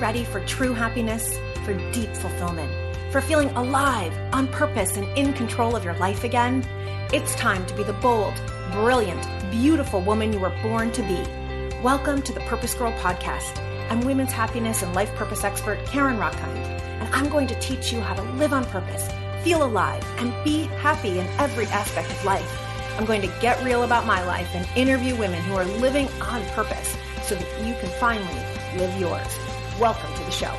ready for true happiness, for deep fulfillment, for feeling alive, on purpose, and in control of your life again? It's time to be the bold, brilliant, beautiful woman you were born to be. Welcome to the PurposeGirl Podcast. I'm women's happiness and life purpose expert Karen Rockkind, and I'm going to teach you how to live on purpose, feel alive, and be happy in every aspect of life. I'm going to get real about my life and interview women who are living on purpose so that you can finally live yours. Welcome to the show.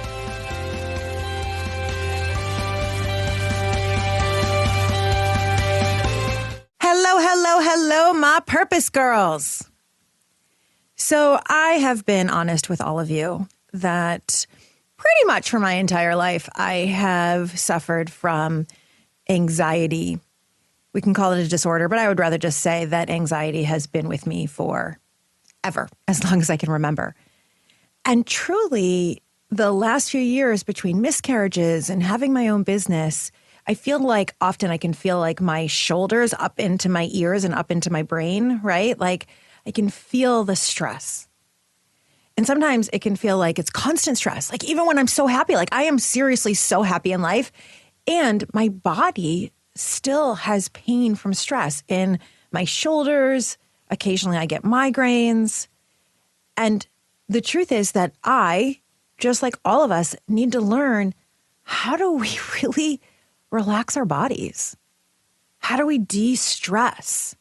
Hello, my purpose girls. So I have been honest with all of you that pretty much for my entire life, I have suffered from anxiety. We can call it a disorder, but I would rather just say that anxiety has been with me for ever, as long as I can remember. And truly, the last few years between miscarriages and having my own business, I feel like often I can feel like my shoulders up into my ears and up into my brain, right? Like I can feel the stress. And sometimes it can feel like it's constant stress. Like even when I'm so happy, like I am seriously so happy in life, and my body still has pain from stress in my shoulders. Occasionally I get migraines. And the truth is that I, just like all of us, need to learn, how do we really relax our bodies? How do we de-stress?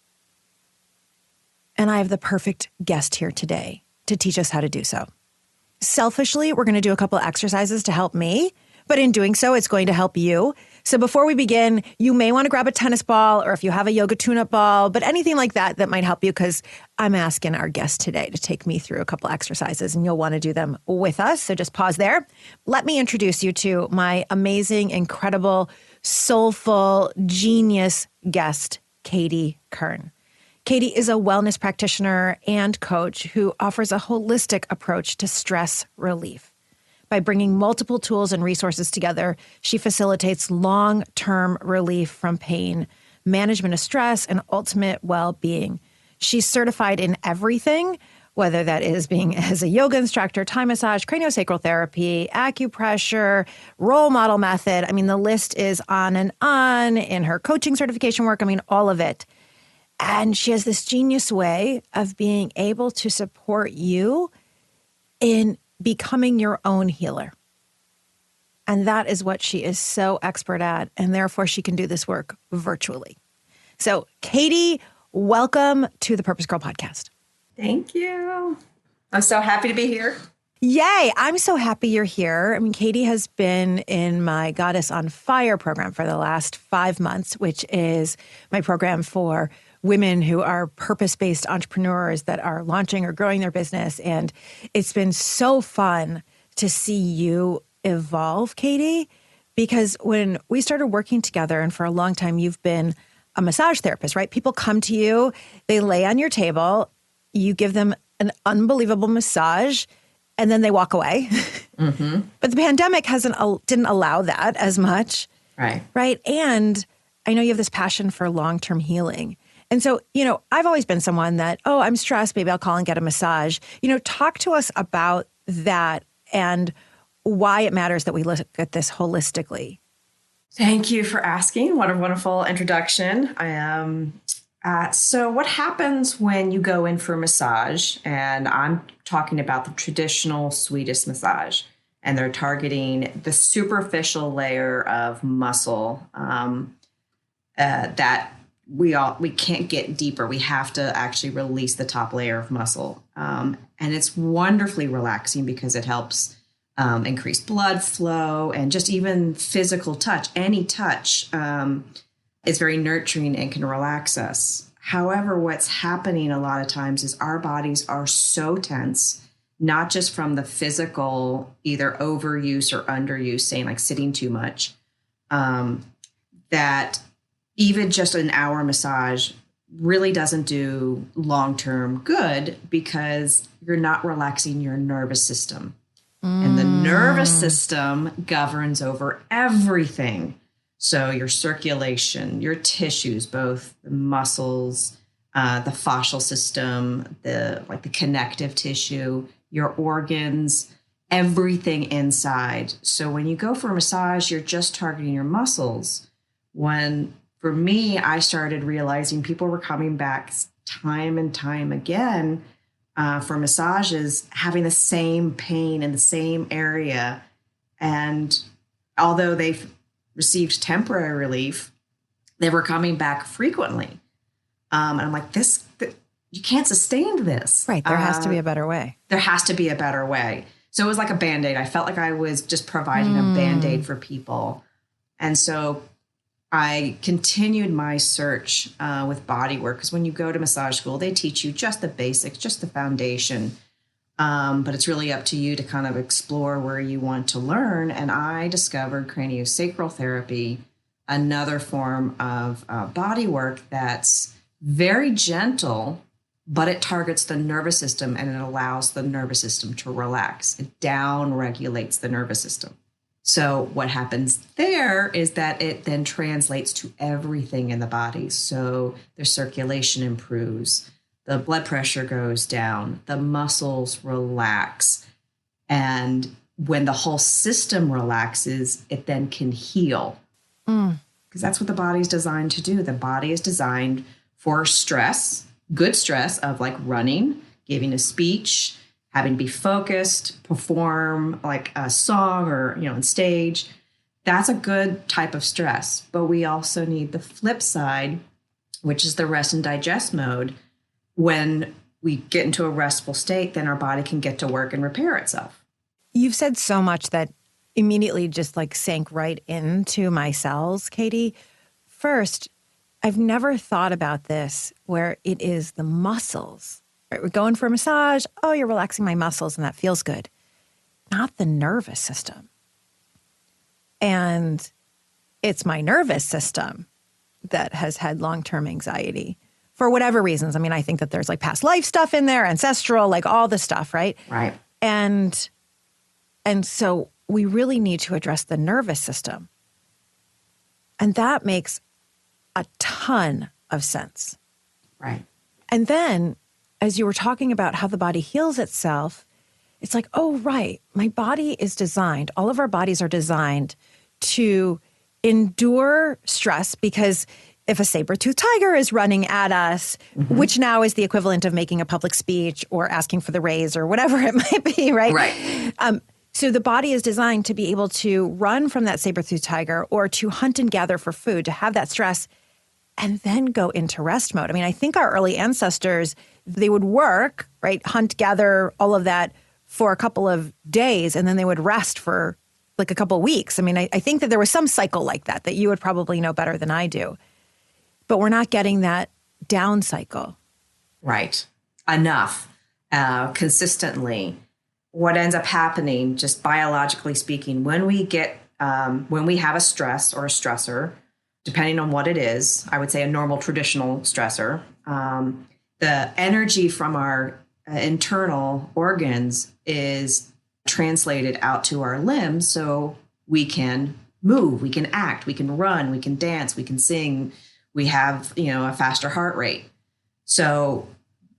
And I have the perfect guest here today to teach us how to do so. Selfishly, we're going to do a couple of exercises to help me, but in doing so, it's going to help you. So before we begin, you may want to grab a tennis ball, or if you have a yoga tune-up ball, but anything like that that might help you, because I'm asking our guest today to take me through a couple exercises, and you'll want to do them with us. So just pause there. Let me introduce you to my amazing, incredible, soulful, genius guest, Katy Kern. Katy is a wellness practitioner and coach who offers a holistic approach to stress relief. By bringing multiple tools and resources together, she facilitates long-term relief from pain, management of stress, and ultimate well-being. She's certified in everything, whether that is being as a yoga instructor, Thai massage, craniosacral therapy, acupressure, role model method. I mean, the list is on and on in her coaching certification work. I mean, all of it. And she has this genius way of being able to support you in becoming your own healer. And that is what she is so expert at. And therefore, she can do this work virtually. So, Katy, welcome to the PurposeGirl Podcast. Thank you. I'm so happy to be here. Yay. I'm so happy you're here. I mean, Katy has been in my Goddess on Fire program for the last 5 months, which is my program for women who are purpose-based entrepreneurs that are launching or growing their business. And it's been so fun to see you evolve, Katy, because when we started working together, and for a long time, you've been a massage therapist, right? People come to you, they lay on your table, you give them an unbelievable massage, and then they walk away. Mm-hmm. But the pandemic didn't allow that as much. Right. And I know you have this passion for long-term healing. And so, I've always been someone that, I'm stressed, maybe I'll call and get a massage. Talk to us about that and why it matters that we look at this holistically. Thank you for asking. What a wonderful introduction. So what happens when you go in for a massage, and I'm talking about the traditional Swedish massage, and they're targeting the superficial layer of muscle that we can't get deeper. We have to actually release the top layer of muscle. And it's wonderfully relaxing because it helps increase blood flow and just even physical touch. Any touch is very nurturing and can relax us. However, what's happening a lot of times is our bodies are so tense, not just from the physical, either overuse or underuse, saying like sitting too much, that even just an hour massage really doesn't do long-term good because you're not relaxing your nervous system. And the nervous system governs over everything. So your circulation, your tissues, both the muscles, the fascial system, the connective tissue, your organs, everything inside. So when you go for a massage, you're just targeting your muscles. When, for me, I started realizing people were coming back time and time again for massages, having the same pain in the same area. And although they've received temporary relief, they were coming back frequently. And I'm like, you can't sustain this. Right. There has to be a better way. There has to be a better way. So it was like a Band-Aid. I felt like I was just providing a Band-Aid for people. And so I continued my search with body work, because when you go to massage school, they teach you just the basics, just the foundation. But it's really up to you to kind of explore where you want to learn. And I discovered craniosacral therapy, another form of body work that's very gentle, but it targets the nervous system and it allows the nervous system to relax. It down regulates the nervous system. So what happens there is that it then translates to everything in the body. So the circulation improves, the blood pressure goes down, the muscles relax. And when the whole system relaxes, it then can heal. Because that's what the body's designed to do. The body is designed for stress, good stress of like running, giving a speech, having to be focused, perform like a song or, on stage. That's a good type of stress. But we also need the flip side, which is the rest and digest mode. When we get into a restful state, then our body can get to work and repair itself. You've said so much that immediately just like sank right into my cells, Katy. First, I've never thought about this where it is the muscles. Right? We're going for a massage. Oh, you're relaxing my muscles and that feels good. Not the nervous system. And it's my nervous system that has had long-term anxiety for whatever reasons. I mean, I think that there's like past life stuff in there, ancestral, like all the stuff, right? Right. And so we really need to address the nervous system. And that makes a ton of sense. Right. And then as you were talking about how the body heals itself, it's like, oh, right. My body is designed, all of our bodies are designed to endure stress, because if a saber-toothed tiger is running at us, which now is the equivalent of making a public speech or asking for the raise or whatever it might be, right? Right. So the body is designed to be able to run from that saber-toothed tiger or to hunt and gather for food, to have that stress, and then go into rest mode. I mean, I think our early ancestors, they would work, right? Hunt, gather, all of that for a couple of days, and then they would rest for like a couple of weeks. I mean, I think that there was some cycle like that you would probably know better than I do. But we're not getting that down cycle. Right. Enough. Consistently. What ends up happening, just biologically speaking, when we have a stress or a stressor, depending on what it is, I would say a normal traditional stressor, the energy from our internal organs is translated out to our limbs so we can move, we can act, we can run, we can dance, we can sing, we have, a faster heart rate. So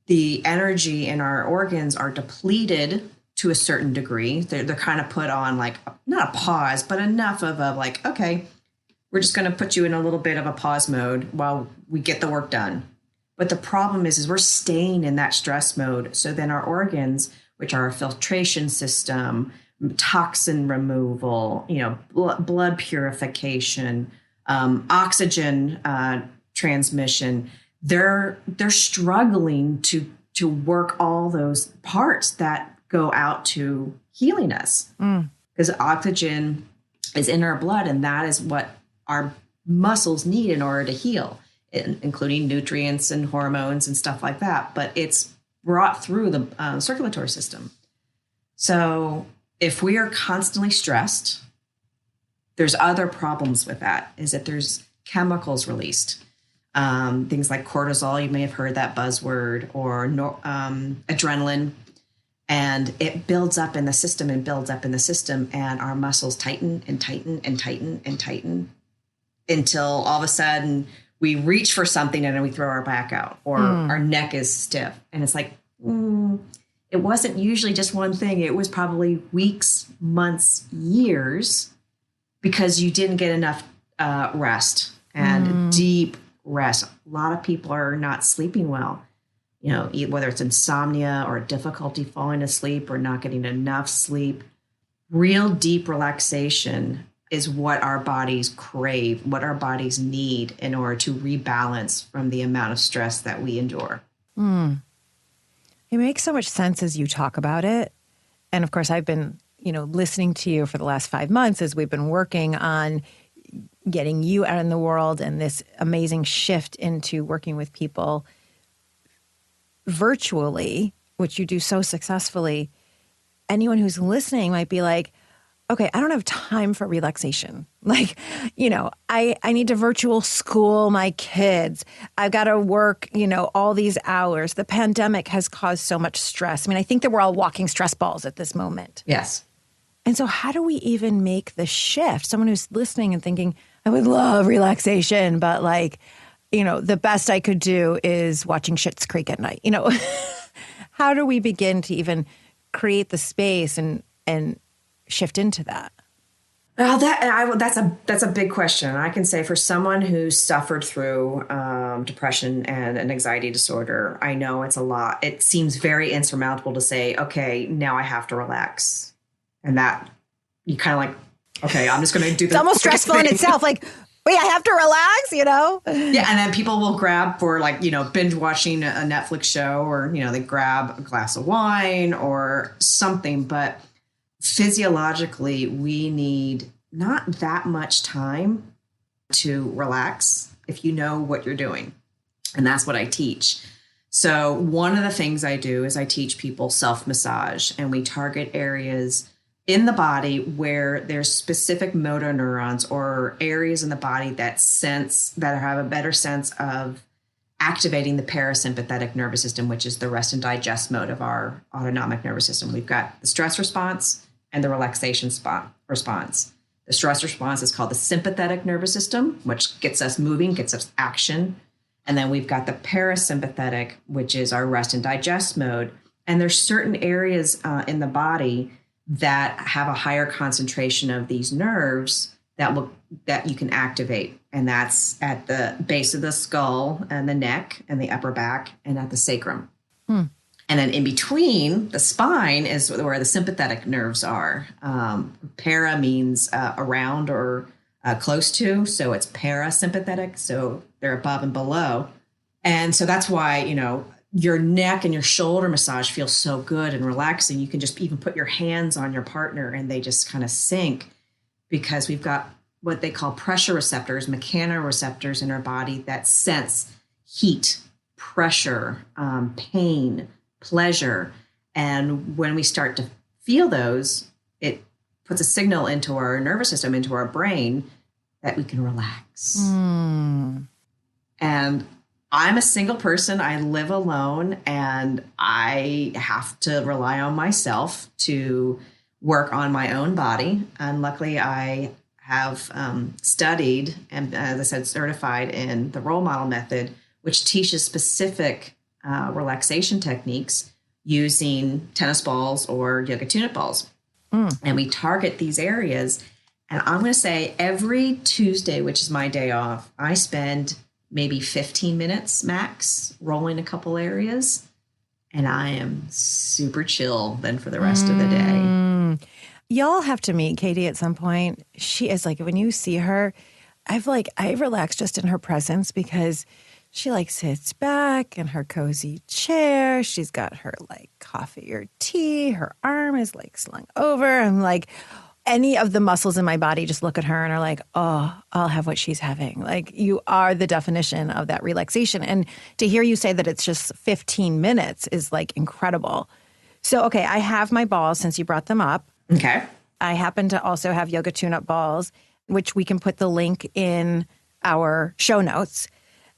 the energy in our organs are depleted to a certain degree. They're kind of put on like, not a pause, but enough of a like, okay, we're just going to put you in a little bit of a pause mode while we get the work done. But the problem is we're staying in that stress mode. So then our organs, which are our filtration system, toxin removal, blood purification, oxygen transmission, they're struggling to work all those parts that go out to healing us. Because oxygen is in our blood, and that is what our muscles need in order to heal, including nutrients and hormones and stuff like that. But it's brought through the circulatory system. So if we are constantly stressed, there's other problems with that, is that there's chemicals released. Things like cortisol, you may have heard that buzzword, or adrenaline. And it builds up in the system and builds up in the system, and our muscles tighten and tighten and tighten and tighten until all of a sudden we reach for something and then we throw our back out, or our neck is stiff. And it's like, it wasn't usually just one thing. It was probably weeks, months, years, because you didn't get enough rest and deep rest. A lot of people are not sleeping well, whether it's insomnia or difficulty falling asleep or not getting enough sleep. Real deep relaxation is what our bodies crave, what our bodies need in order to rebalance from the amount of stress that we endure. It makes so much sense as you talk about it. And of course, I've been, listening to you for the last 5 months as we've been working on getting you out in the world and this amazing shift into working with people virtually, which you do so successfully. Anyone who's listening might be like, okay, I don't have time for relaxation. Like, I need to virtual school my kids. I've got to work, all these hours. The pandemic has caused so much stress. I mean, I think that we're all walking stress balls at this moment. Yes. And so how do we even make the shift? Someone who's listening and thinking, I would love relaxation, but the best I could do is watching Schitt's Creek at night. How do we begin to even create the space and shift into that? Well, that's a big question. I can say for someone who's suffered through depression and an anxiety disorder, I know it's a lot. It seems very insurmountable to say, okay, now I have to relax. And that you kind of like, okay, I'm just going to do this. It's almost stressful in itself. Like, wait, I have to relax, Yeah. And then people will grab for binge watching a Netflix show, or, they grab a glass of wine or something. But physiologically, we need not that much time to relax if you know what you're doing. And that's what I teach. So one of the things I do is I teach people self-massage, and we target areas in the body where there's specific motor neurons or areas in the body that have a better sense of activating the parasympathetic nervous system, which is the rest and digest mode of our autonomic nervous system. We've got the stress response and the relaxation response. The stress response is called the sympathetic nervous system, which gets us moving, gets us action. And then we've got the parasympathetic, which is our rest and digest mode. And there's certain areas in the body that have a higher concentration of these nerves that you can activate. And that's at the base of the skull and the neck and the upper back and at the sacrum. And then in between the spine is where the sympathetic nerves are. Para means around or close to. So it's parasympathetic. So they're above and below. And so that's why, your neck and your shoulder massage feels so good and relaxing. You can just even put your hands on your partner and they just kind of sink, because we've got what they call pressure receptors, mechanoreceptors in our body that sense heat, pressure, pain, pleasure. And when we start to feel those, it puts a signal into our nervous system, into our brain, that we can relax. And I'm a single person. I live alone, and I have to rely on myself to work on my own body. And luckily, I have studied and, as I said, certified in the role model method, which teaches specific relaxation techniques using tennis balls or yoga tune-up balls. And we target these areas. And I'm going to say every Tuesday, which is my day off, I spend maybe 15 minutes max rolling a couple areas. And I am super chill then for the rest of the day. Y'all have to meet Katy at some point. She is when you see her, I relax just in her presence, because she sits back in her cozy chair. She's got her coffee or tea. Her arm is slung over. I'm any of the muscles in my body just look at her and are like, oh, I'll have what she's having. You are the definition of that relaxation. And to hear you say that it's just 15 minutes is incredible. So, okay, I have my balls since you brought them up. Okay. I happen to also have yoga tune-up balls, which we can put the link in our show notes.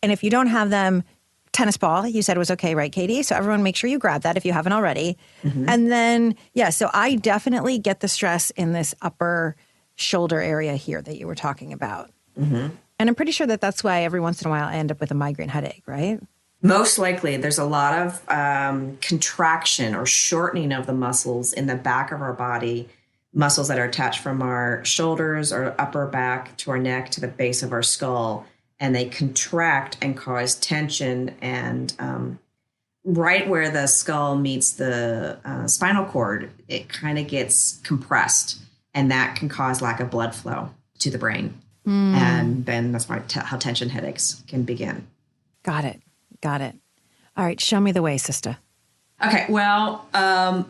And if you don't have them, tennis ball, you said was okay, right, Katy? So everyone make sure you grab that if you haven't already. And then, so I definitely get the stress in this upper shoulder area here that you were talking about. And I'm pretty sure that that's why every once in a while I end up with a migraine headache, right? Most likely, there's a lot of contraction or shortening of the muscles in the back of our body, muscles that are attached from our shoulders or upper back to our neck to the base of our skull. And they contract and cause tension. And right where the skull meets the spinal cord, it kind of gets compressed. And that can cause lack of blood flow to the brain. And then that's how tension headaches can begin. Got it. All right. Show me the way, sister. Okay. Well,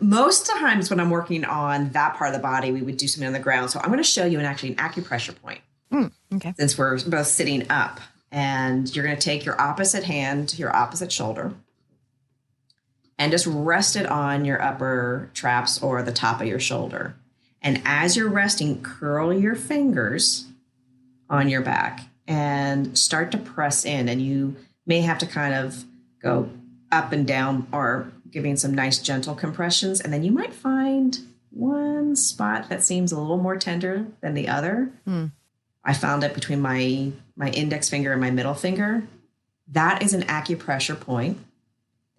most of the times when I'm working on that part of the body, we would do something on the ground. So I'm going to show you an acupressure point. Okay. Since we're both sitting up, and you're going to take your opposite hand to your opposite shoulder and just rest it on your upper traps or the top of your shoulder. And as you're resting, curl your fingers on your back and start to press in. And you may have to kind of go up and down or giving some nice gentle compressions. And then you might find one spot that seems a little more tender than the other. I found it between my index finger and my middle finger. That is an acupressure point.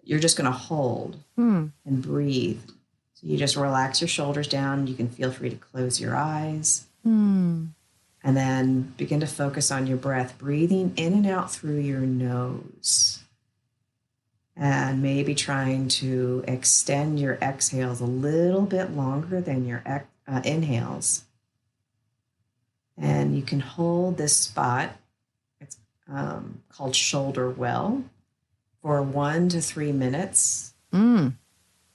You're just going to hold and breathe. So you just relax your shoulders down. You can feel free to close your eyes. And then begin to focus on your breath, breathing in and out through your nose. And maybe trying to extend your exhales a little bit longer than your inhales. And you can hold this spot, it's called shoulder well, for 1 to 3 minutes. You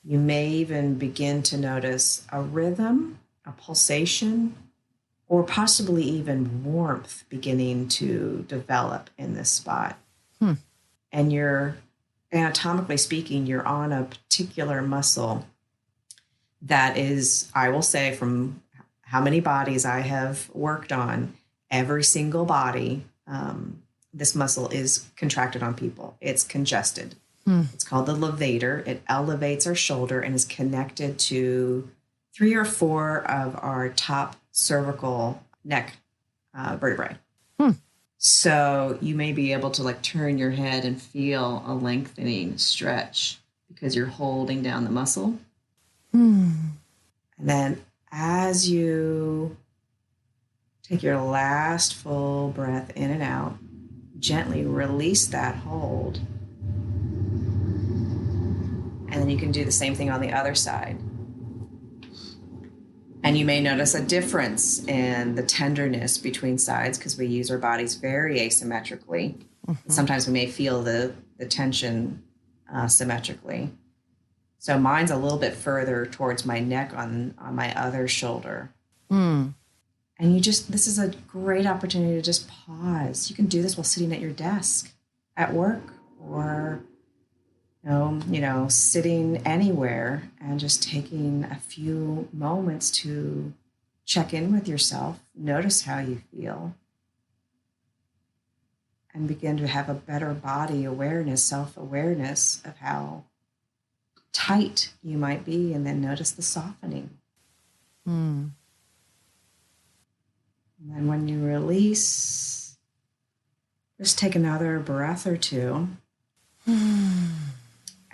may even begin to notice a rhythm, a pulsation, or possibly even warmth beginning to develop in this spot. And you're, anatomically speaking, you're on a particular muscle that is, I will say, from how many bodies I have worked on, every single body, this muscle is contracted on people. It's congested. It's called the levator. It elevates our shoulder and is connected to 3 or 4 of our top cervical neck vertebrae. So you may be able to turn your head and feel a lengthening stretch because you're holding down the muscle. And then as you take your last full breath in and out, gently release that hold. And then you can do the same thing on the other side. And you may notice a difference in the tenderness between sides because we use our bodies very asymmetrically. Sometimes we may feel the tension symmetrically. So mine's a little bit further towards my neck on my other shoulder. And this is a great opportunity to just pause. You can do this while sitting at your desk at work or, sitting anywhere and just taking a few moments to check in with yourself, notice how you feel, and begin to have a better body awareness, self-awareness of how tight you might be, and then notice the softening. And then when you release, just take another breath or two.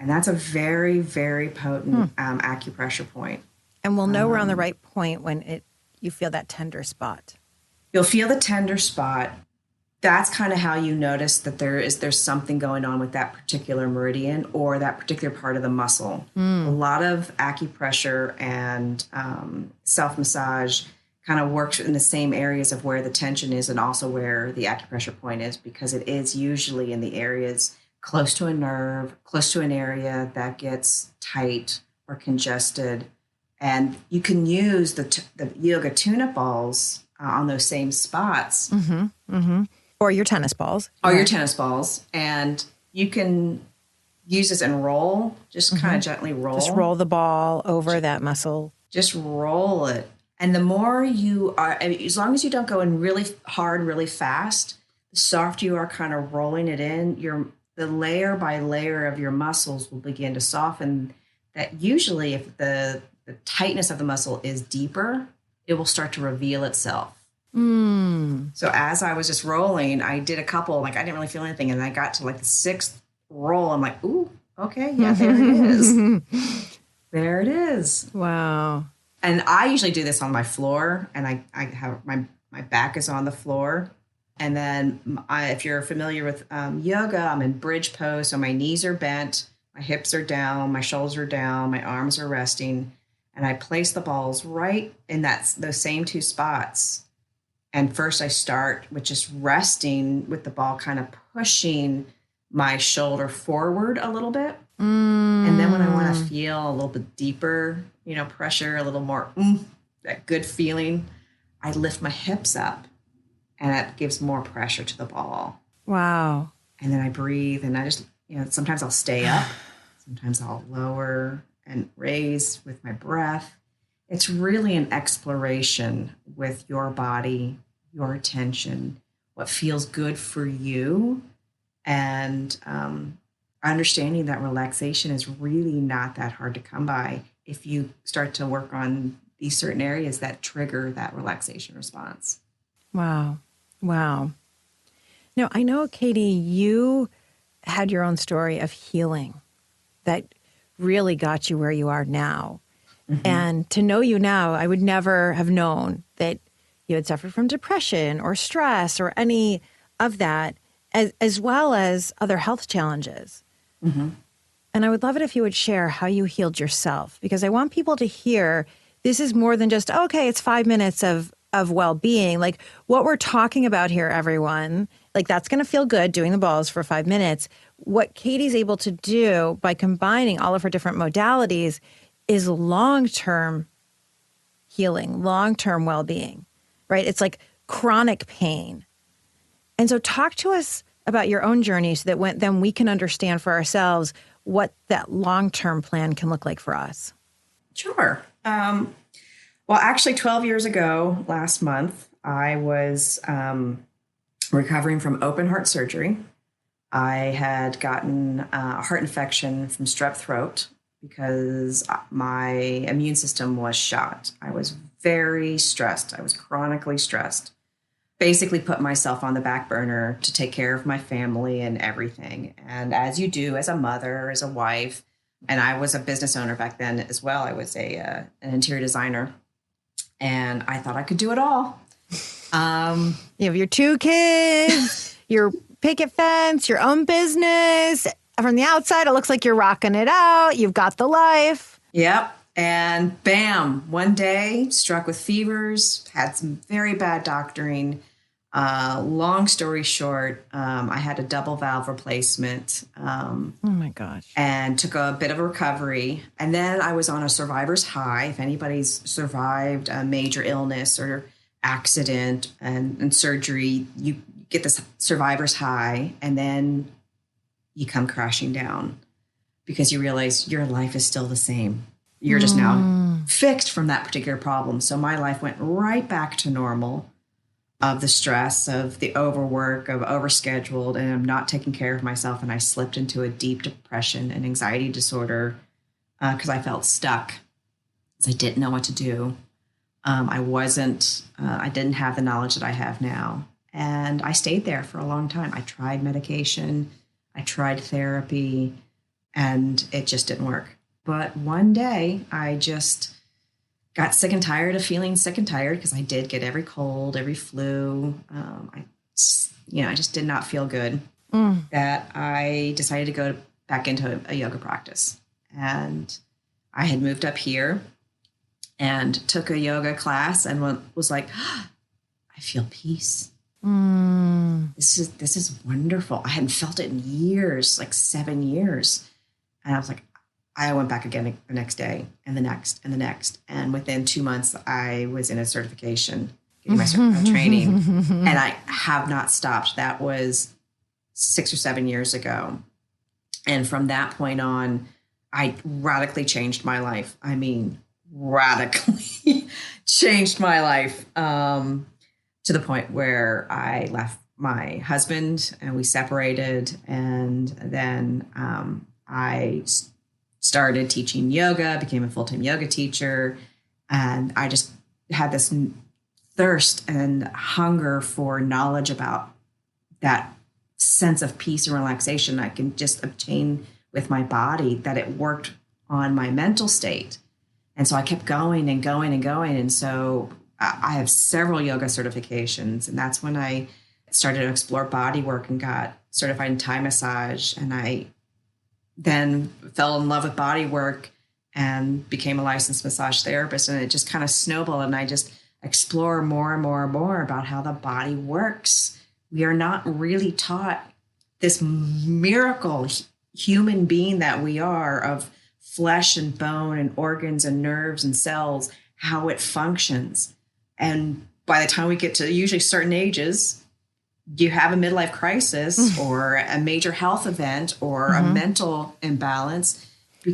And that's a very, very potent acupressure point. And we'll know we're on the right point when you feel that tender spot. You'll feel the tender spot. That's kind of how you notice that there's something going on with that particular meridian or that particular part of the muscle. A lot of acupressure and self-massage kind of works in the same areas of where the tension is and also where the acupressure point is, because it is usually in the areas close to a nerve, close to an area that gets tight or congested. And you can use the yoga tune-up balls on those same spots. Or your tennis balls. Or your tennis balls. And you can use this and roll, just kind of gently roll. Just roll the ball over that muscle. Just roll it. And the more you are, as long as you don't go in really hard, really fast, the softer you are kind of rolling it in, the layer by layer of your muscles will begin to soften. That usually if the tightness of the muscle is deeper, it will start to reveal itself. So as I was just rolling, I did a couple, I didn't really feel anything. And I got to the 6th roll. I'm like, ooh, okay, yeah, there it is. There it is. Wow. And I usually do this on my floor, and I have my back is on the floor. And then if you're familiar with yoga, I'm in bridge pose. So my knees are bent, my hips are down, my shoulders are down, my arms are resting. And I place the balls right in those same two spots. And first I start with just resting with the ball kind of pushing my shoulder forward a little bit. And then when I want to feel a little bit deeper, pressure, a little more, that good feeling, I lift my hips up, and that gives more pressure to the ball. Wow. And then I breathe, and I just, sometimes I'll stay up, sometimes I'll lower and raise with my breath. It's really an exploration with your body, your attention, what feels good for you, and understanding that relaxation is really not that hard to come by if you start to work on these certain areas that trigger that relaxation response. Wow. Wow. Now, I know, Katy, you had your own story of healing that really got you where you are now. Mm-hmm. And to know you now, I would never have known that you had suffered from depression or stress or any of that, as well as other health challenges. Mm-hmm. And I would love it if you would share how you healed yourself, because I want people to hear this is more than just, okay, it's 5 minutes of well-being. Like what we're talking about here, everyone, like that's going to feel good doing the balls for 5 minutes. What Katy's able to do by combining all of her different modalities is long-term healing, long-term well-being, right? It's like chronic pain. And so talk to us about your own journey so that then we can understand for ourselves what that long-term plan can look like for us. Sure. Well, actually 12 years ago, last month, I was recovering from open heart surgery. I had gotten a heart infection from strep throat because my immune system was shot. I was very stressed. I was chronically stressed. Basically put myself on the back burner to take care of my family and everything. And as you do as a mother, as a wife, and I was a business owner back then as well. I was an interior designer, and I thought I could do it all. You have your 2 kids, your picket fence, your own business. From the outside, it looks like you're rocking it out. You've got the life. Yep. And bam, one day, struck with fevers, had some very bad doctoring. Long story short, I had a double valve replacement. Oh my gosh. And took a bit of a recovery. And then I was on a survivor's high. If anybody's survived a major illness or accident and surgery, you get this survivor's high, and then you come crashing down because you realize your life is still the same. You're just now fixed from that particular problem. So my life went right back to normal, of the stress, of the overwork, of overscheduled, and I'm not taking care of myself. And I slipped into a deep depression and anxiety disorder because I felt stuck, because I didn't know what to do. I didn't have the knowledge that I have now. And I stayed there for a long time. I tried medication, I tried therapy, and it just didn't work. But one day I just got sick and tired of feeling sick and tired, because I did get every cold, every flu. I just did not feel good. That I decided to go back into a yoga practice. And I had moved up here and took a yoga class and was like, I feel peace. This is wonderful. I hadn't felt it in years, like 7 years. And I was like, I went back again the next day and the next and the next. And within 2 months, I was in a certification, getting my training, and I have not stopped. That was 6 or 7 years ago. And from that point on, I radically changed my life. I mean, radically changed my life to the point where I left my husband and we separated. And then I started teaching yoga, became a full-time yoga teacher. And I just had this thirst and hunger for knowledge about that sense of peace and relaxation I can just obtain with my body, that it worked on my mental state. And so I kept going and going and going. And so I have several yoga certifications. And that's when I started to explore body work and got certified in Thai massage. And I then fell in love with body work and became a licensed massage therapist. And it just kind of snowballed. And I just explore more and more and more about how the body works. We are not really taught this miracle human being that we are, of flesh and bone and organs and nerves and cells, how it functions. And by the time we get to usually certain ages, you have a midlife crisis or a major health event or a mental imbalance.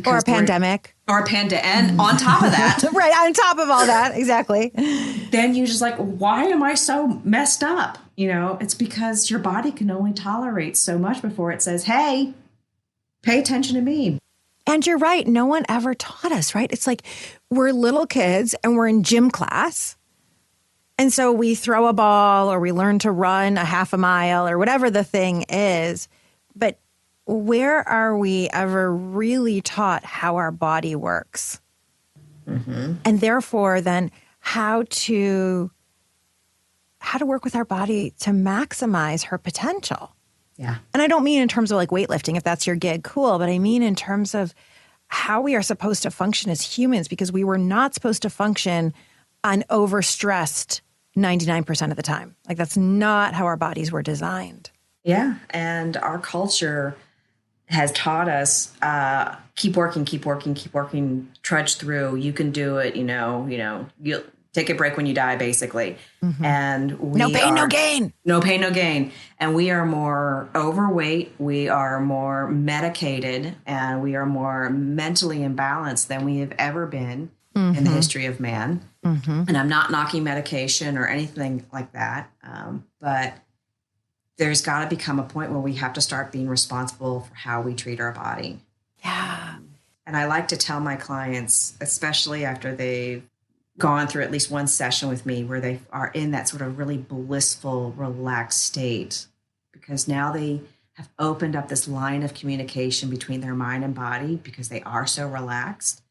Or a pandemic. And on top of that. Right, on top of all that, exactly. Then you're just like, why am I so messed up? You know, it's because your body can only tolerate so much before it says, hey, pay attention to me. And you're right. No one ever taught us, right? It's like we're little kids and we're in gym class. And so we throw a ball or we learn to run a half a mile or whatever the thing is. But where are we ever really taught how our body works? And therefore, then how to work with our body to maximize her potential. Yeah. And I don't mean in terms of like weightlifting, if that's your gig, cool. But I mean in terms of how we are supposed to function as humans, because we were not supposed to function on overstressed 99% of the time. Like that's not how our bodies were designed. Yeah. And our culture has taught us, keep working, trudge through. You can do it. You'll take a break when you die, basically. And no pain, no gain. No pain, no gain. And we are more overweight. We are more medicated, and we are more mentally imbalanced than we have ever been in the history of man. And I'm not knocking medication or anything like that. But there's got to become a point where we have to start being responsible for how we treat our body. Yeah. And I like to tell my clients, especially after they've gone through at least one session with me where they are in that sort of really blissful, relaxed state, because now they have opened up this line of communication between their mind and body because they are so relaxed,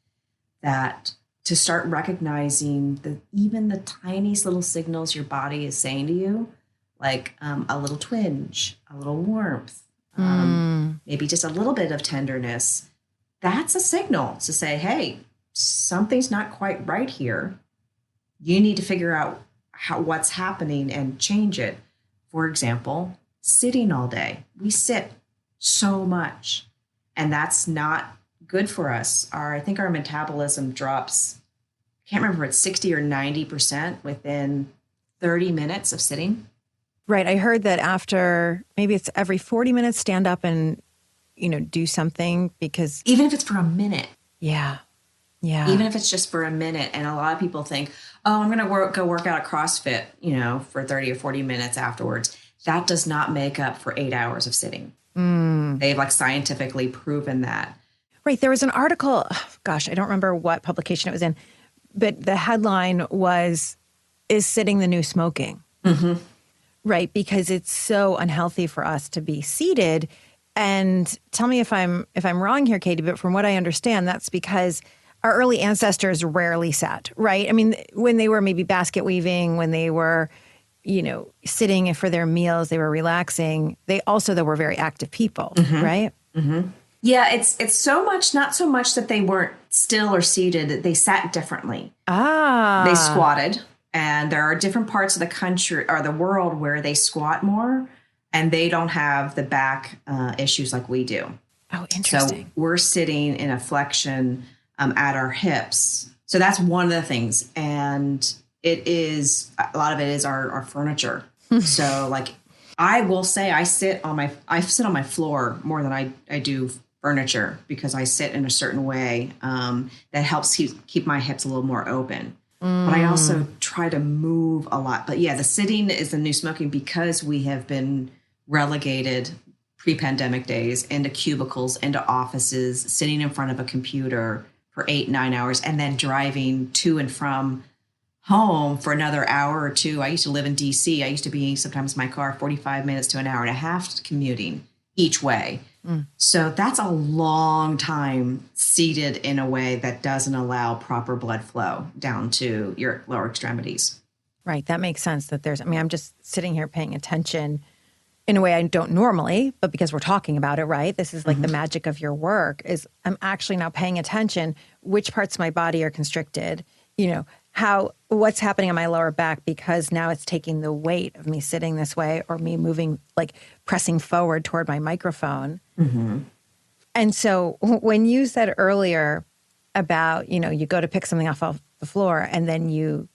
that to start recognizing even the tiniest little signals your body is saying to you, like a little twinge, a little warmth, maybe just a little bit of tenderness. That's a signal to say, hey, something's not quite right here. You need to figure out what's happening and change it. For example, sitting all day. We sit so much, and that's not good for us. I think our metabolism drops, I can't remember if it's 60 or 90% within 30 minutes of sitting. Right. I heard that after maybe it's every 40 minutes, stand up and, do something, because even if it's for a minute. Yeah. Yeah. Even if it's just for a minute. And a lot of people think, oh, I'm going to go work out at CrossFit, for 30 or 40 minutes afterwards. That does not make up for 8 hours of sitting. They've scientifically proven that. Right. There was an article, gosh, I don't remember what publication it was in, but the headline was, "Is sitting the new smoking?" Right. Because it's so unhealthy for us to be seated. And tell me if I'm wrong here, Katy, but from what I understand, that's because our early ancestors rarely sat, right? I mean, when they were maybe basket weaving, when they were, sitting for their meals, they were relaxing. They also, though, were very active people, right? Yeah, it's so much, not so much that they weren't still or seated, they sat differently. They squatted. And there are different parts of the country or the world where they squat more, and they don't have the back issues like we do. Oh, interesting. So we're sitting in a flexion at our hips. So that's one of the things. And a lot of it is our furniture. So I will say I sit on my floor more than I do furniture, because I sit in a certain way that helps keep my hips a little more open. But I also try to move a lot. But yeah, the sitting is the new smoking, because we have been relegated pre-pandemic days into cubicles, into offices, sitting in front of a computer for 8-9 hours, and then driving to and from home for another hour or two. I used to live in DC. I used to be sometimes in my car 45 minutes to an hour and a half commuting each way. So that's a long time seated in a way that doesn't allow proper blood flow down to your lower extremities. Right. That makes sense that I'm just sitting here paying attention in a way I don't normally, but because we're talking about it, right? This is like the magic of your work is I'm actually now paying attention which parts of my body are constricted, what's happening on my lower back because now it's taking the weight of me sitting this way or me moving, like pressing forward toward my microphone. And so when you said earlier about, you go to pick something off of the floor and then you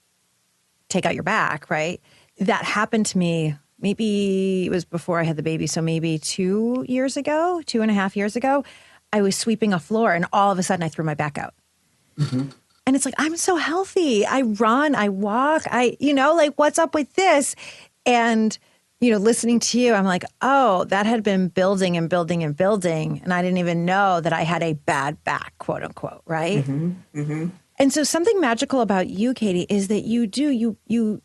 take out your back, right? That happened to me. Maybe it was before I had the baby. So maybe 2.5 years ago, I was sweeping a floor and all of a sudden I threw my back out. And it's like, I'm so healthy. I run, I walk, what's up with this? And, listening to you, I'm like, oh, that had been building and building and building. And I didn't even know that I had a bad back, quote unquote, right? And so something magical about you, Katy, is that you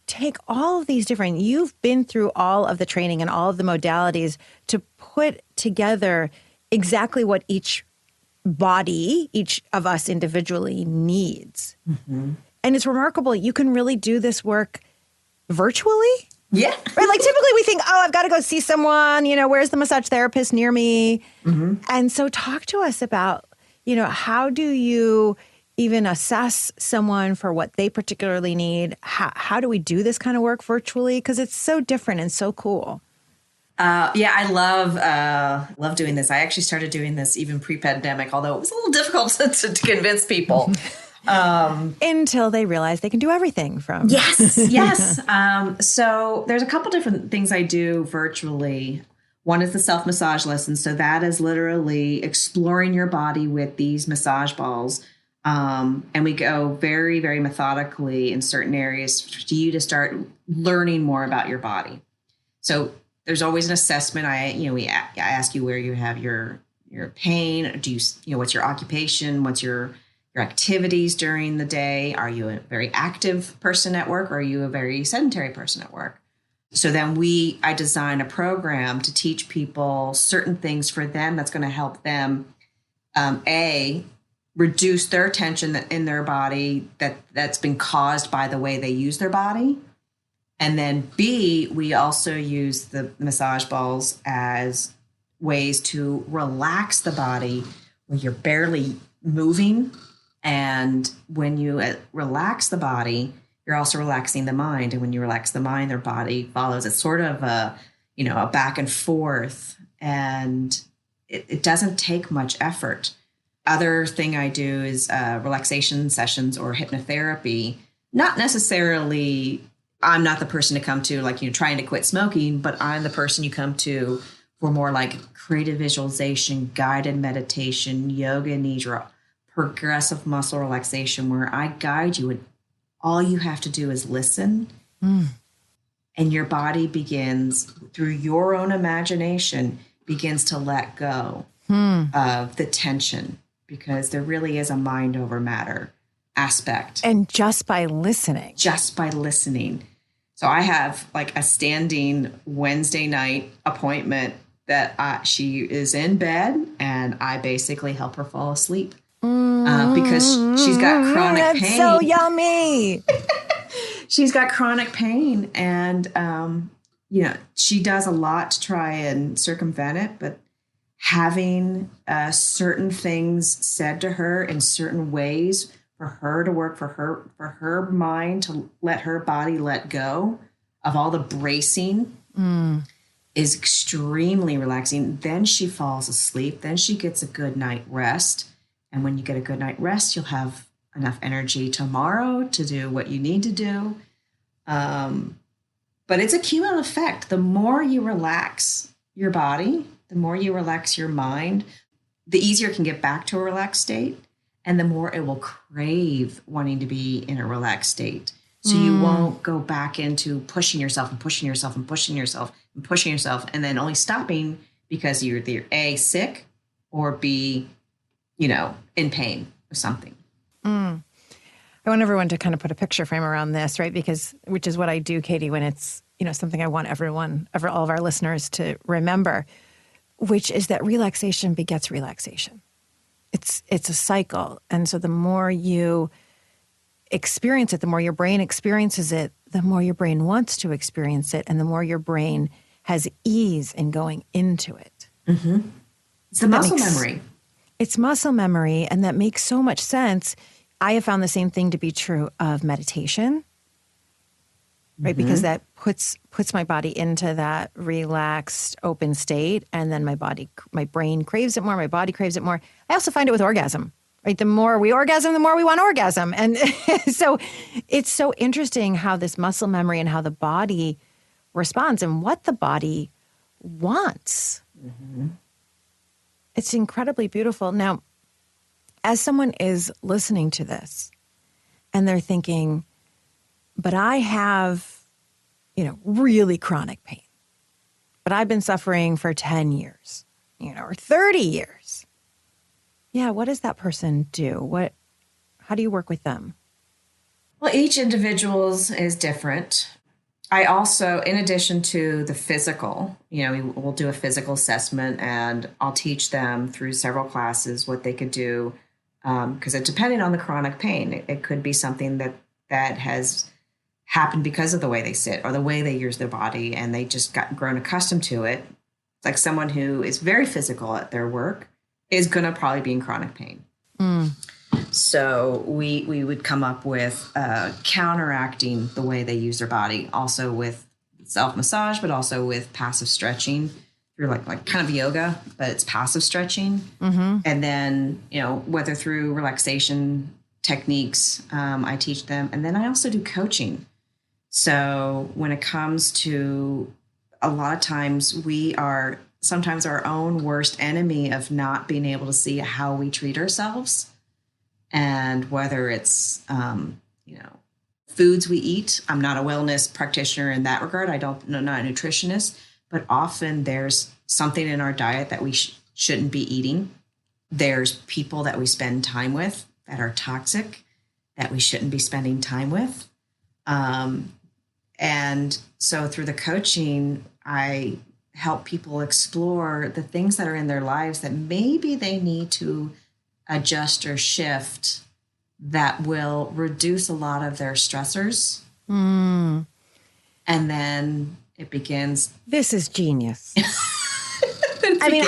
take all of these different, you've been through all of the training and all of the modalities to put together exactly what each of us individually needs. And it's remarkable. You can really do this work virtually. Yeah. Right. Like typically we think, oh, I've got to go see someone, where's the massage therapist near me? And so talk to us about, how do you even assess someone for what they particularly need? How do we do this kind of work virtually? Because it's so different and so cool. I love doing this. I actually started doing this even pre-pandemic, although it was a little difficult to convince people. Until they realize they can do everything from. Yes. So there's a couple different things I do virtually. One is the self-massage lesson. So that is literally exploring your body with these massage balls. And we go very, very methodically in certain areas for you to start learning more about your body. So there's always an assessment. I ask you where you have your pain. Do you, what's your occupation? What's your activities during the day? Are you a very active person at work or are you a very sedentary person at work? So then I design a program to teach people certain things for them that's going to help them, reduce their tension in their body that's been caused by the way they use their body. And then B, we also use the massage balls as ways to relax the body when you're barely moving. And when you relax the body, you're also relaxing the mind. And when you relax the mind, their body follows. It's sort of a back and forth. And it doesn't take much effort. Other thing I do is relaxation sessions or hypnotherapy. Not necessarily, I'm not the person to come to trying to quit smoking, but I'm the person you come to for more like creative visualization, guided meditation, yoga nidra, progressive muscle relaxation, where I guide you and all you have to do is listen. And your body begins, through your own imagination, begins to let go of the tension, because there really is a mind over matter aspect. And just by listening. So I have like a standing Wednesday night appointment that she is in bed and I basically help her fall asleep because she's got chronic pain. That's so yummy. She's got chronic pain and, she does a lot to try and circumvent it, but having certain things said to her in certain ways for her to work, for her mind to let her body let go of all the bracing is extremely relaxing. Then she falls asleep. Then she gets a good night rest. And when you get a good night rest, you'll have enough energy tomorrow to do what you need to do. But it's a cumulative effect. The more you relax your body, the more you relax your mind, the easier it can get back to a relaxed state. And the more it will crave wanting to be in a relaxed state. So you won't go back into pushing yourself and pushing yourself and pushing yourself and pushing yourself and then only stopping because you're either A, sick, or B, in pain or something. I I want everyone to kind of put a picture frame around this, right? Which is what I do, Katy, when it's, something I want all of our listeners to remember, which is that relaxation begets relaxation. It's a cycle. And so the more you experience it, the more your brain experiences it, the more your brain wants to experience it, and the more your brain has ease in going into it. Mm-hmm. It's the muscle memory. It's muscle memory, and that makes so much sense. I have found the same thing to be true of meditation, right? Mm-hmm. Because that puts my body into that relaxed, open state, and then my brain craves it more, my body craves it more. I also find it with orgasm, right? The more we orgasm, the more we want orgasm. And so it's so interesting how this muscle memory and how the body responds and what the body wants. Mm-hmm. It's incredibly beautiful. Now, as someone is listening to this and they're thinking, but I have, really chronic pain, but I've been suffering for 10 years, or 30 years. Yeah. What does that person do? How do you work with them? Well, each individual's is different. I also, in addition to the physical, we'll do a physical assessment, and I'll teach them through several classes what they could do. Because depending on the chronic pain, it could be something that has happened because of the way they sit or the way they use their body, and they just grown accustomed to it. It's like someone who is very physical at their work is going to probably be in chronic pain. Mm. So we would come up with counteracting the way they use their body, also with self-massage, but also with passive stretching through like kind of yoga, but it's passive stretching. Mm-hmm. And then, whether through relaxation techniques, I teach them. And then I also do coaching. So when it comes to a lot of times, we are sometimes our own worst enemy of not being able to see how we treat ourselves. And whether it's, foods we eat. I'm not a wellness practitioner in that regard. I'm not a nutritionist, but often there's something in our diet that we shouldn't be eating. There's people that we spend time with that are toxic that we shouldn't be spending time with. And so through the coaching, I help people explore the things that are in their lives that maybe they need to adjust or shift that will reduce a lot of their stressors. Mm. And then it begins. This is genius. I mean,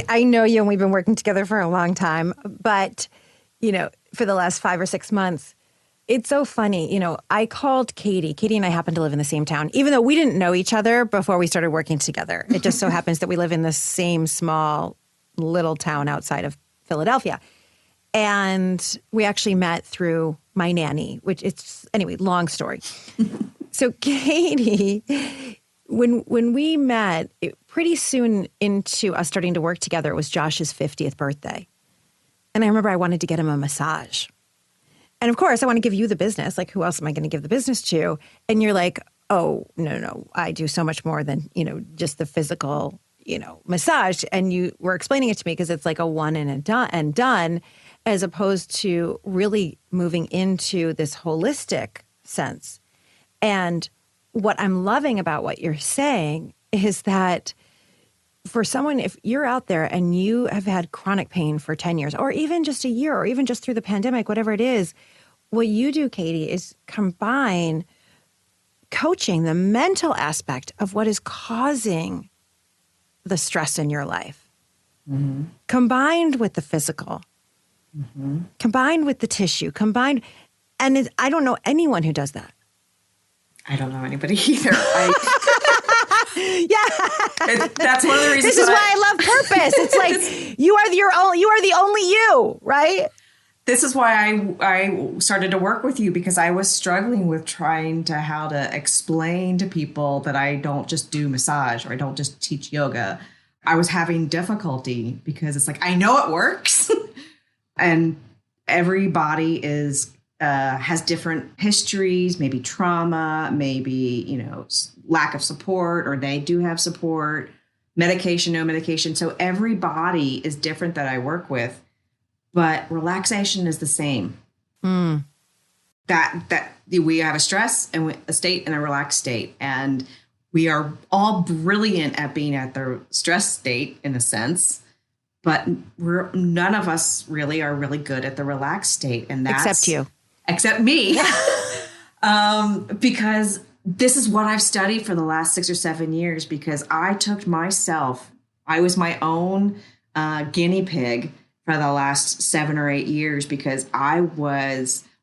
I know you and we've been working together for a long time, but, for the last 5 or 6 months, it's so funny. I called Katy. Katy and I happen to live in the same town, even though we didn't know each other before we started working together. It just so happens that we live in the same small little town outside of Philadelphia. And we actually met through my nanny, anyway, long story. So Katy, when we met, pretty soon into us starting to work together, it was Josh's 50th birthday. And I remember I wanted to get him a massage. And of course, I want to give you the business. Like, who else am I going to give the business to? And you're like, oh, no, I do so much more than, just the physical, massage. And you were explaining it to me because it's like a one and done, as opposed to really moving into this holistic sense. And what I'm loving about what you're saying is that for someone, if you're out there and you have had chronic pain for 10 years, or even just a year, or even just through the pandemic, whatever it is, what you do, Katy, is combine coaching, the mental aspect of what is causing the stress in your life, mm-hmm. combined with the physical, mm-hmm. combined with the tissue, and I don't know anyone who does that. I don't know anybody either. Yeah, that's one of the reasons. This is why I love Purpose. It's like you are the only you, right? This is why I started to work with you, because I was struggling with trying to how to explain to people that I don't just do massage or I don't just teach yoga. I was having difficulty because it's like, I know it works, and everybody has different histories, maybe trauma, maybe, lack of support, or they do have support, medication, no medication. So every body is different that I work with, but relaxation is the same. Mm. that we have a stress and a state and a relaxed state. And we are all brilliant at being at the stress state in a sense, but none of us really are really good at the relaxed state. And that's except you, except me, because this is what I've studied for the last 6 or 7 years, because I was my own guinea pig for the last 7 or 8 years, because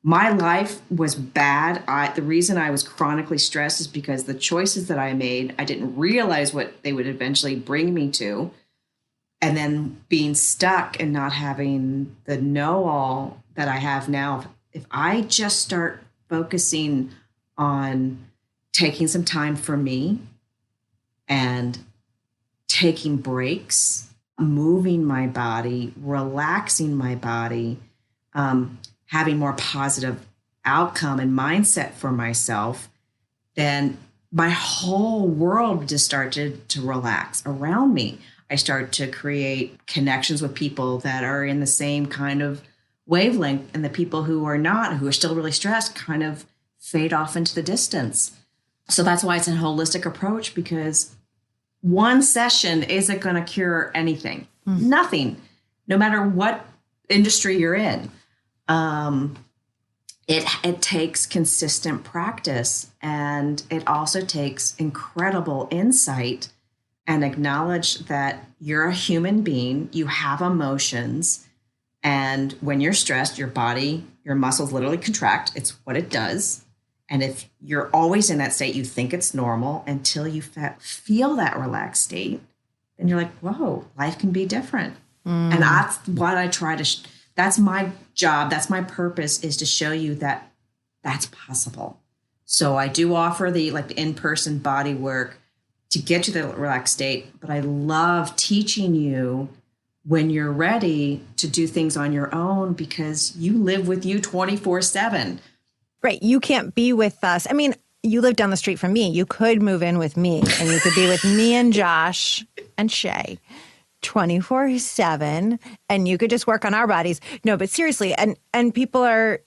my life was bad. The reason I was chronically stressed is because the choices that I made, I didn't realize what they would eventually bring me to. And then being stuck and not having the know-all that I have now. If I just start focusing on taking some time for me and taking breaks, moving my body, relaxing my body, having more positive outcome and mindset for myself, then my whole world just started to relax around me. I started to create connections with people that are in the same kind of wavelength, and the people who are not, who are still really stressed, kind of fade off into the distance. So that's why it's a holistic approach, because one session isn't going to cure anything. Nothing, no matter what industry you're in. It takes consistent practice, and it also takes incredible insight and acknowledge that you're a human being, you have emotions, and when you're stressed, your body, your muscles literally contract. It's what it does. And if you're always in that state, you think it's normal until you feel that relaxed state. And you're like, whoa, life can be different. And that's what I try to, that's my job. That's my purpose, is to show you that that's possible. So I do offer the in-person body work to get to the relaxed state, but I love teaching you when you're ready to do things on your own, because you live with you 24/7. Right. You can't be with us. I mean, you live down the street from me. You could move in with me, and you could be with me and Josh and Shay 24/7, and you could just work on our bodies. No, but seriously, and people are,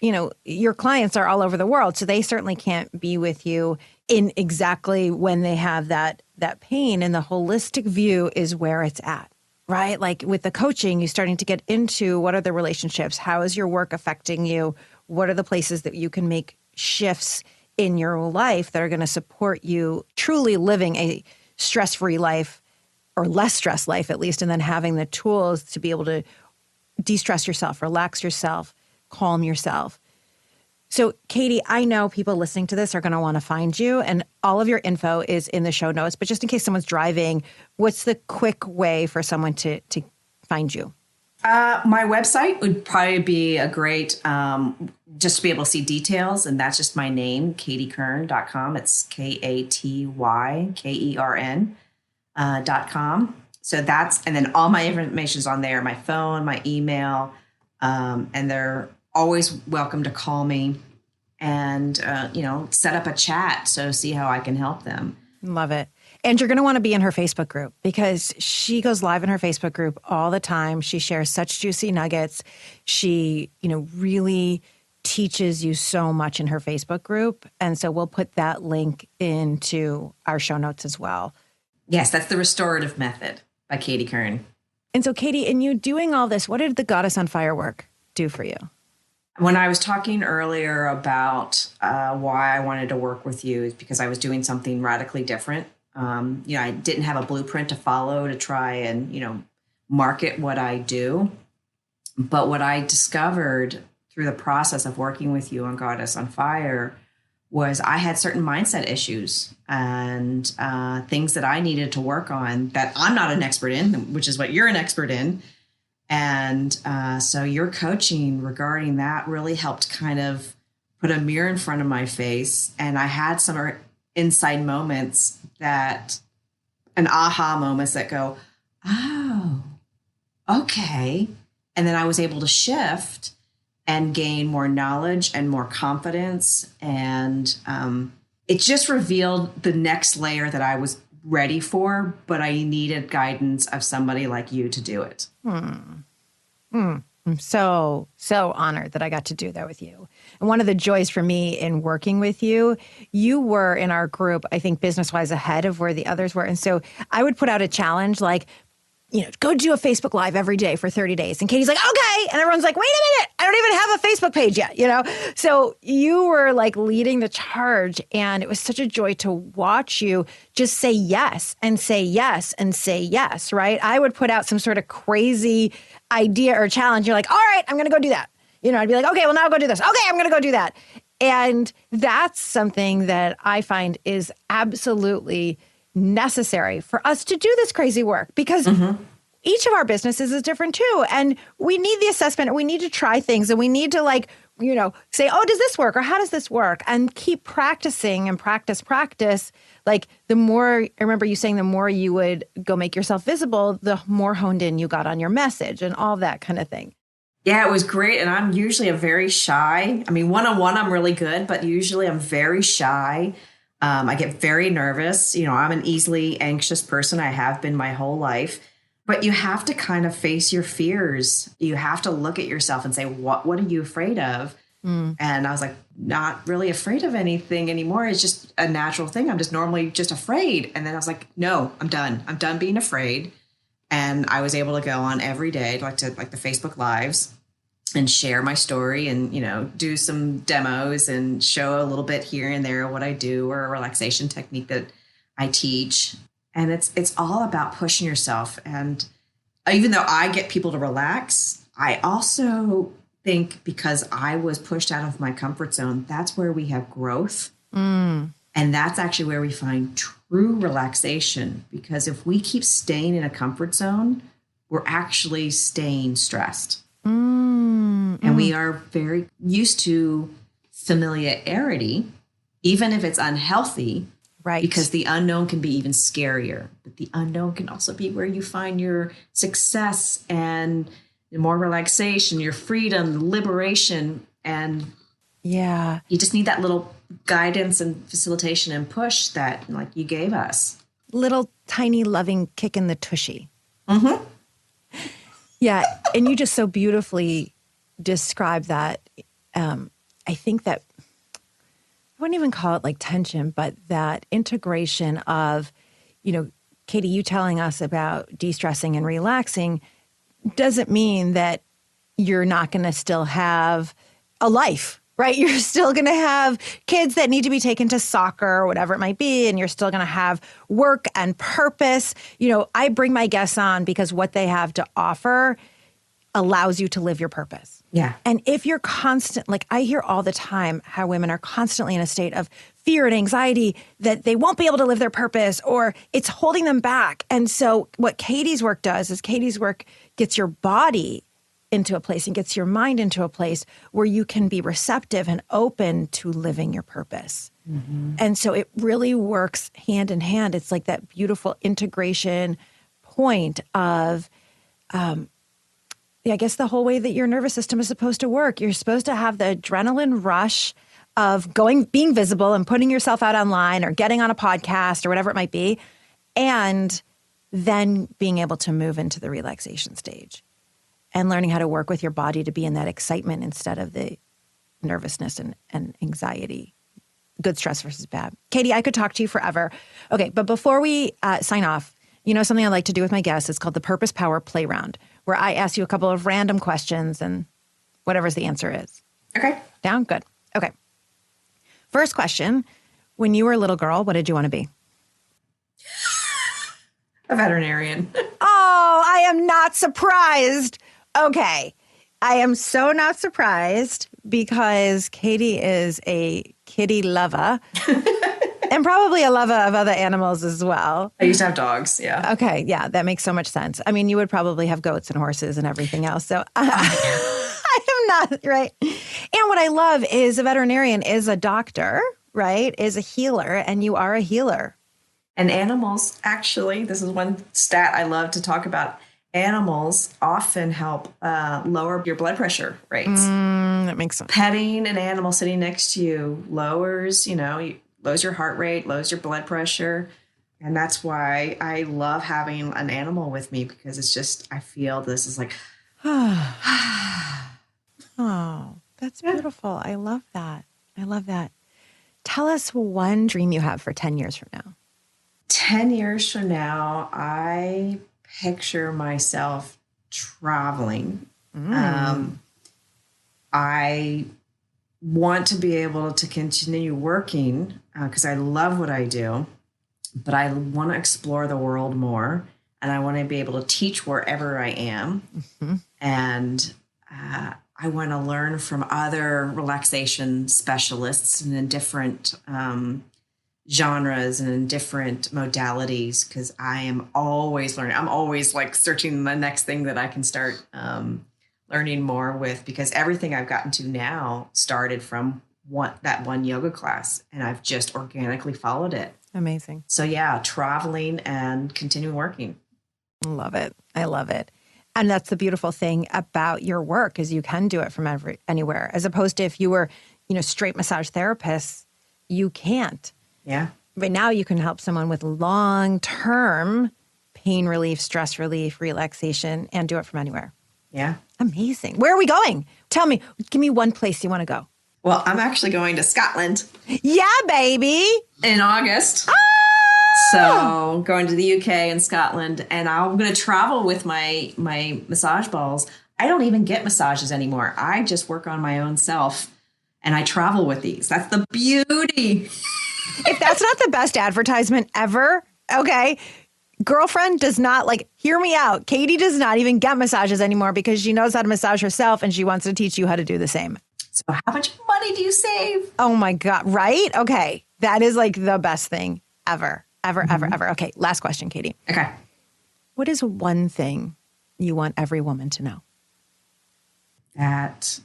your clients are all over the world, so they certainly can't be with you in exactly when they have that pain. And the holistic view is where it's at, right? Like with the coaching, you're starting to get into what are the relationships? How is your work affecting you? What are the places that you can make shifts in your life that are going to support you truly living a stress-free life, or less stress life at least, and then having the tools to be able to de-stress yourself, relax yourself, calm yourself. So, Katy, I know people listening to this are going to want to find you, and all of your info is in the show notes. But just in case someone's driving, what's the quick way for someone to find you? My website would probably be a great, just to be able to see details. And that's just my name, katykern.com. It's KATYKERN.com. So and then all my information is on there, my phone, my email, and they're always welcome to call me and, set up a chat. So see how I can help them. Love it. And you're going to want to be in her Facebook group, because she goes live in her Facebook group all the time. She shares such juicy nuggets. She, really teaches you so much in her Facebook group. And so we'll put that link into our show notes as well. Yes, that's the Restorative Method by Katy Kern. And so, Katy, in you doing all this, what did the Goddess on Fire work do for you? When I was talking earlier about why I wanted to work with you, is because I was doing something radically different. I didn't have a blueprint to follow to try and, market what I do. But what I discovered through the process of working with you on Goddess on Fire was I had certain mindset issues and things that I needed to work on that I'm not an expert in, which is what you're an expert in. And so your coaching regarding that really helped kind of put a mirror in front of my face. And I had some inside moments and aha moments that go, oh, okay. And then I was able to shift and gain more knowledge and more confidence. And it just revealed the next layer that I was ready for, but I needed guidance of somebody like you to do it. I'm so, so honored that I got to do that with you. And one of the joys for me in working with you, you were in our group, I think business-wise ahead of where the others were. And so I would put out a challenge like, go do a Facebook Live every day for 30 days. And Katie's like, okay. And everyone's like, wait a minute, I don't even have a Facebook page yet, So you were like leading the charge. And it was such a joy to watch you just say yes and say yes and say yes, right? I would put out some sort of crazy idea or challenge. You're like, all right, I'm going to go do that. I'd be like, okay, well, now I'll go do this. Okay, I'm going to go do that. And that's something that I find is absolutely necessary for us to do this crazy work because each of our businesses is different too. And we need the assessment and we need to try things and we need to say, oh, does this work? Or how does this work? And keep practicing and practice. Like the more, I remember you saying the more you would go make yourself visible, the more honed in you got on your message and all that kind of thing. Yeah, it was great. And I'm usually a very shy. I mean, one-on-one, I'm really good, but usually I'm very shy. I get very nervous. I'm an easily anxious person. I have been my whole life. But you have to kind of face your fears. You have to look at yourself and say, what are you afraid of? And I was like, not really afraid of anything anymore. It's just a natural thing. I'm just normally just afraid. And then I was like, no, I'm done. I'm done being afraid. And I was able to go on every day, like the Facebook Lives, and share my story and, do some demos and show a little bit here and there what I do or a relaxation technique that I teach. And it's all about pushing yourself. And even though I get people to relax, I also think because I was pushed out of my comfort zone, that's where we have growth. And that's actually where we find true relaxation. Because if we keep staying in a comfort zone, we're actually staying stressed. And we are very used to familiarity, even if it's unhealthy. Right. Because the unknown can be even scarier. But the unknown can also be where you find your success and more relaxation, your freedom, liberation. And yeah, you just need that little guidance and facilitation and push that you gave us. Little tiny loving kick in the tushy. Yeah. And you just so beautifully describe that. I think that I wouldn't even call it like tension, but that integration of, Katy, you telling us about de-stressing and relaxing doesn't mean that you're not going to still have a life, right? You're still going to have kids that need to be taken to soccer or whatever it might be. And you're still going to have work and purpose. I bring my guests on because what they have to offer allows you to live your purpose. Yeah. And if you're I hear all the time how women are constantly in a state of fear and anxiety that they won't be able to live their purpose or it's holding them back. And so what Katy's work does is Katy's work gets your body into a place and gets your mind into a place where you can be receptive and open to living your purpose. And so it really works hand in hand. It's like that beautiful integration point of, I guess the whole way that your nervous system is supposed to work. You're supposed to have the adrenaline rush of being visible and putting yourself out online or getting on a podcast or whatever it might be, and then being able to move into the relaxation stage and learning how to work with your body to be in that excitement instead of the nervousness and anxiety. Good stress versus bad. Katy, I could talk to you forever. Okay, but before we sign off, something I like to do with my guests is called the Purpose Power Play Round, where I ask you a couple of random questions and whatever's the answer is. Okay. Down? Good. Okay. First question. When you were a little girl, what did you want to be? A veterinarian. Oh, I am not surprised. Okay. I am so not surprised because Katy is a kitty lover. And probably a lover of other animals as well. I used to have dogs, yeah. Okay, yeah, that makes so much sense. I mean, you would probably have goats and horses and everything else. So I am not, right? And what I love is a veterinarian is a doctor, right? Is a healer, and you are a healer. And animals, actually, this is one stat I love to talk about. Animals often help lower your blood pressure rates. That makes sense. Petting an animal sitting next to you lowers your heart rate, lowers your blood pressure. And that's why I love having an animal with me because it's just, I feel this is like, Oh, that's beautiful. I love that. I love that. Tell us one dream you have for 10 years from now. 10 years from now, I picture myself traveling. I want to be able to continue working because I love what I do, but I want to explore the world more, and I want to be able to teach wherever I am. And I want to learn from other relaxation specialists and in different genres and in different modalities, because I am always learning. I'm always like searching the next thing that I can start learning more with, because everything I've gotten to now started from that one yoga class, and I've just organically followed it. Amazing. So yeah, traveling and continuing working. I love it. I love it. And that's the beautiful thing about your work, is you can do it from anywhere, as opposed to if you were, straight massage therapists, you can't. Yeah. But now you can help someone with long-term pain relief, stress relief, relaxation, and do it from anywhere. Yeah. Amazing. Where are we going? Tell me, give me one place you want to go. Well, I'm actually going to Scotland. Yeah, baby. In August. So going to the UK and Scotland, and I'm going to travel with my massage balls. I don't even get massages anymore. I just work on my own self, and I travel with these. That's the beauty. If that's not the best advertisement ever, okay, girlfriend does not, hear me out. Katy does not even get massages anymore because she knows how to massage herself, and she wants to teach you how to do the same. So how much money do you save? Oh my God, right? Okay, that is the best thing ever. Ever. Okay, last question, Katy. Okay. What is one thing you want every woman to know? That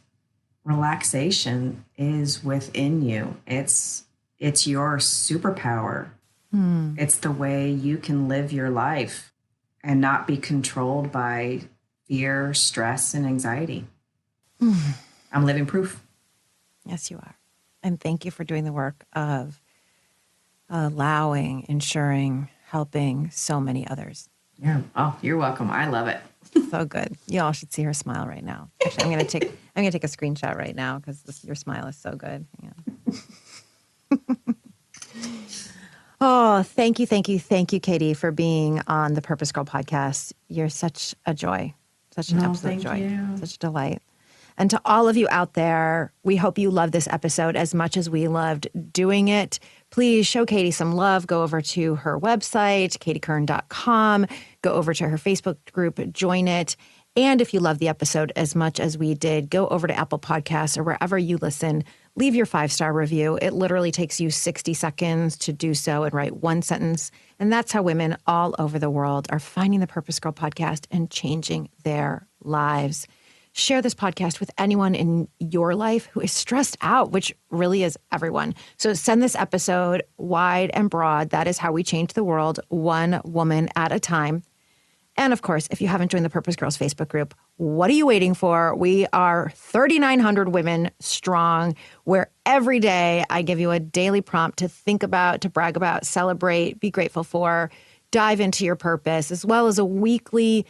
relaxation is within you. It's your superpower. It's the way you can live your life and not be controlled by fear, stress, and anxiety. I'm living proof. Yes, you are. And thank you for doing the work of allowing, ensuring, helping so many others. Yeah. Oh, you're welcome. I love it. So good. You all should see her smile right now. Actually, I'm gonna take a screenshot right now because your smile is so good. Hang on. Oh, thank you, Katy, for being on the Purpose Girl podcast. You're such a joy, such an absolute joy, such a delight. And to all of you out there, we hope you love this episode as much as we loved doing it. Please show Katy some love. Go over to her website, katykern.com. Go over to her Facebook group, join it. And if you love the episode as much as we did, go over to Apple Podcasts or wherever you listen. Leave your 5-star review. It literally takes you 60 seconds to do so and write one sentence. And that's how women all over the world are finding the Purpose Girl podcast and changing their lives. Share this podcast with anyone in your life who is stressed out, which really is everyone. So send this episode wide and broad. That is how we change the world, one woman at a time. And of course, if you haven't joined the Purpose Girls Facebook group, what are you waiting for? We are 3,900 women strong, where every day I give you a daily prompt to think about, to brag about, celebrate, be grateful for, dive into your purpose, as well as a weekly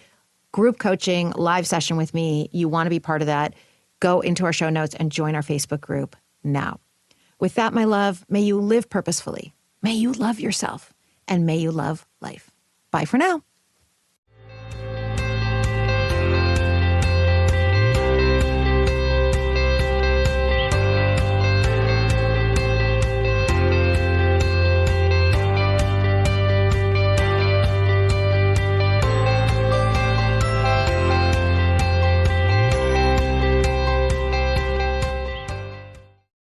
group coaching live session with me. You want to be part of that? Go into our show notes and join our Facebook group now. With that, my love, may you live purposefully. May you love yourself, and may you love life. Bye for now.